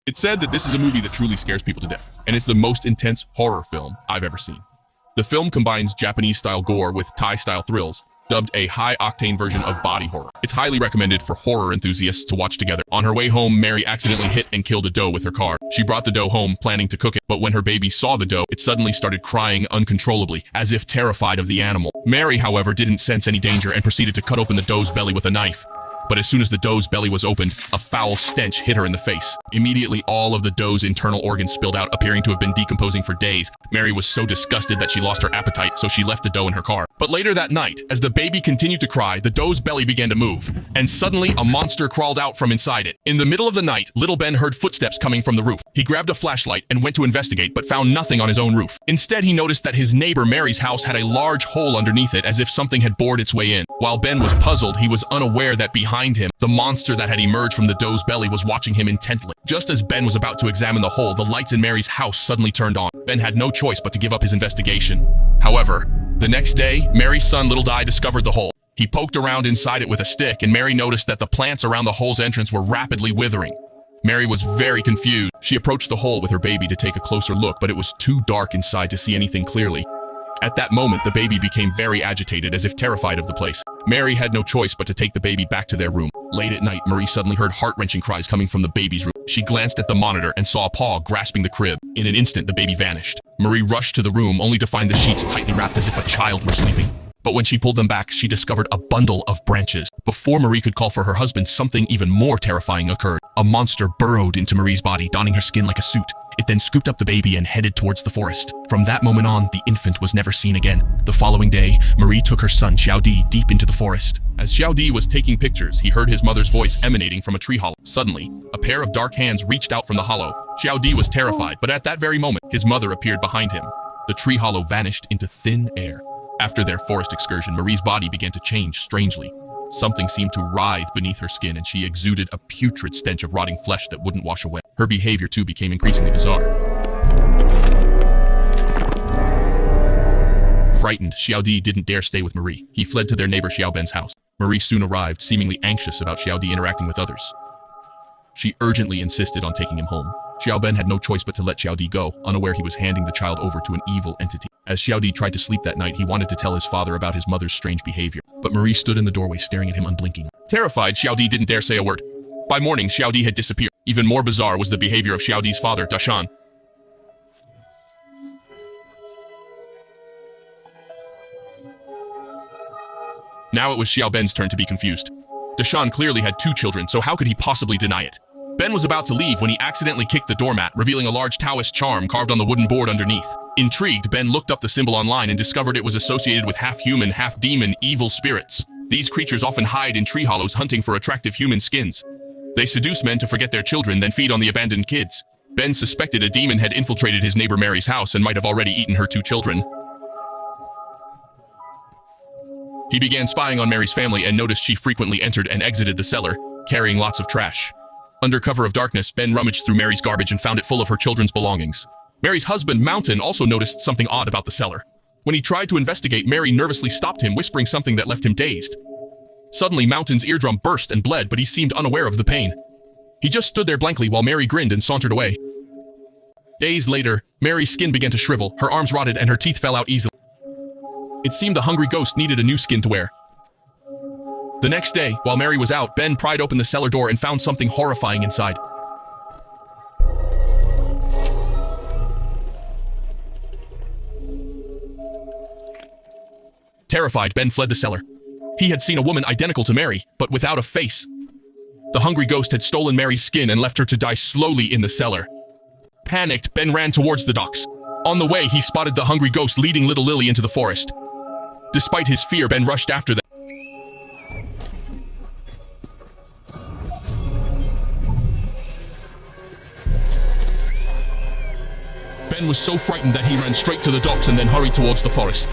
It's said that this is a movie that truly scares people to death, and it's the most intense horror film I've ever seen. The film combines Japanese-style gore with Thai-style thrills, dubbed a high-octane version of body horror. It's highly recommended for horror enthusiasts to watch together. On her way home, Mary accidentally hit and killed a doe with her car. She brought the doe home, planning to cook it, but when her baby saw the doe, it suddenly started crying uncontrollably, as if terrified of the animal. Mary, however, didn't sense any danger and proceeded to cut open the doe's belly with a knife. But as soon as the doe's belly was opened, a foul stench hit her in the face. Immediately, all of the doe's internal organs spilled out, appearing to have been decomposing for days. Mary was so disgusted that she lost her appetite, so she left the doe in her car. But later that night, as the baby continued to cry, the doe's belly began to move, and suddenly a monster crawled out from inside it. In the middle of the night, little Ben heard footsteps coming from the roof. He grabbed a flashlight and went to investigate, but found nothing on his own roof. Instead, he noticed that his neighbor Mary's house had a large hole underneath it, as if something had bored its way in. While Ben was puzzled, he was unaware that behind him, the monster that had emerged from the doe's belly was watching him intently. Just as Ben was about to examine the hole, the lights in Mary's house suddenly turned on. Ben had no choice but to give up his investigation. However, the next day, Mary's son Little Di discovered the hole. He poked around inside it with a stick, and Mary noticed that the plants around the hole's entrance were rapidly withering. Mary was very confused. She approached the hole with her baby to take a closer look, but it was too dark inside to see anything clearly. At that moment, the baby became very agitated, as if terrified of the place. Mary had no choice but to take the baby back to their room. Late at night, Marie suddenly heard heart-wrenching cries coming from the baby's room. She glanced at the monitor and saw a paw grasping the crib. In an instant, the baby vanished. Marie rushed to the room, only to find the sheets tightly wrapped as if a child were sleeping. But when she pulled them back, she discovered a bundle of branches. Before Marie could call for her husband, something even more terrifying occurred. A monster burrowed into Marie's body, donning her skin like a suit. It then scooped up the baby and headed towards the forest. From that moment on, the infant was never seen again. The following day, Marie took her son, Xiao Di, deep into the forest. As Xiao Di was taking pictures, he heard his mother's voice emanating from a tree hollow. Suddenly, a pair of dark hands reached out from the hollow. Xiao Di was terrified, but at that very moment, his mother appeared behind him. The tree hollow vanished into thin air. After their forest excursion, Marie's body began to change strangely. Something seemed to writhe beneath her skin, and she exuded a putrid stench of rotting flesh that wouldn't wash away. Her behavior, too, became increasingly bizarre. Frightened, Xiao Di didn't dare stay with Marie. He fled to their neighbor Xiao Ben's house. Marie soon arrived, seemingly anxious about Xiao Di interacting with others. She urgently insisted on taking him home. Xiao Ben had no choice but to let Xiao Di go, unaware he was handing the child over to an evil entity. As Xiao Di tried to sleep that night, he wanted to tell his father about his mother's strange behavior. But Marie stood in the doorway staring at him unblinking. Terrified, Xiao Di didn't dare say a word. By morning, Xiao Di had disappeared. Even more bizarre was the behavior of Xiao Di's father, Dashan. Now it was Xiao Ben's turn to be confused. Dashan clearly had 2 children, so how could he possibly deny it? Ben was about to leave when he accidentally kicked the doormat, revealing a large Taoist charm carved on the wooden board underneath. Intrigued, Ben looked up the symbol online and discovered it was associated with half-human, half-demon, evil spirits. These creatures often hide in tree hollows hunting for attractive human skins. They seduce men to forget their children, then feed on the abandoned kids. Ben suspected a demon had infiltrated his neighbor Mary's house and might have already eaten her 2 children. He began spying on Mary's family and noticed she frequently entered and exited the cellar, carrying lots of trash. Under cover of darkness, Ben rummaged through Mary's garbage and found it full of her children's belongings. Mary's husband, Mountain, also noticed something odd about the cellar. When he tried to investigate, Mary nervously stopped him, whispering something that left him dazed. Suddenly, Mountain's eardrum burst and bled, but he seemed unaware of the pain. He just stood there blankly while Mary grinned and sauntered away. Days later, Mary's skin began to shrivel, her arms rotted, and her teeth fell out easily. It seemed the hungry ghost needed a new skin to wear. The next day, while Mary was out, Ben pried open the cellar door and found something horrifying inside. Terrified, Ben fled the cellar. He had seen a woman identical to Mary, but without a face. The hungry ghost had stolen Mary's skin and left her to die slowly in the cellar. Panicked, Ben ran towards the docks. On the way, he spotted the hungry ghost leading little Lily into the forest. Despite his fear, Ben rushed after them. Ben was so frightened that he ran straight to the docks and then hurried towards the forest.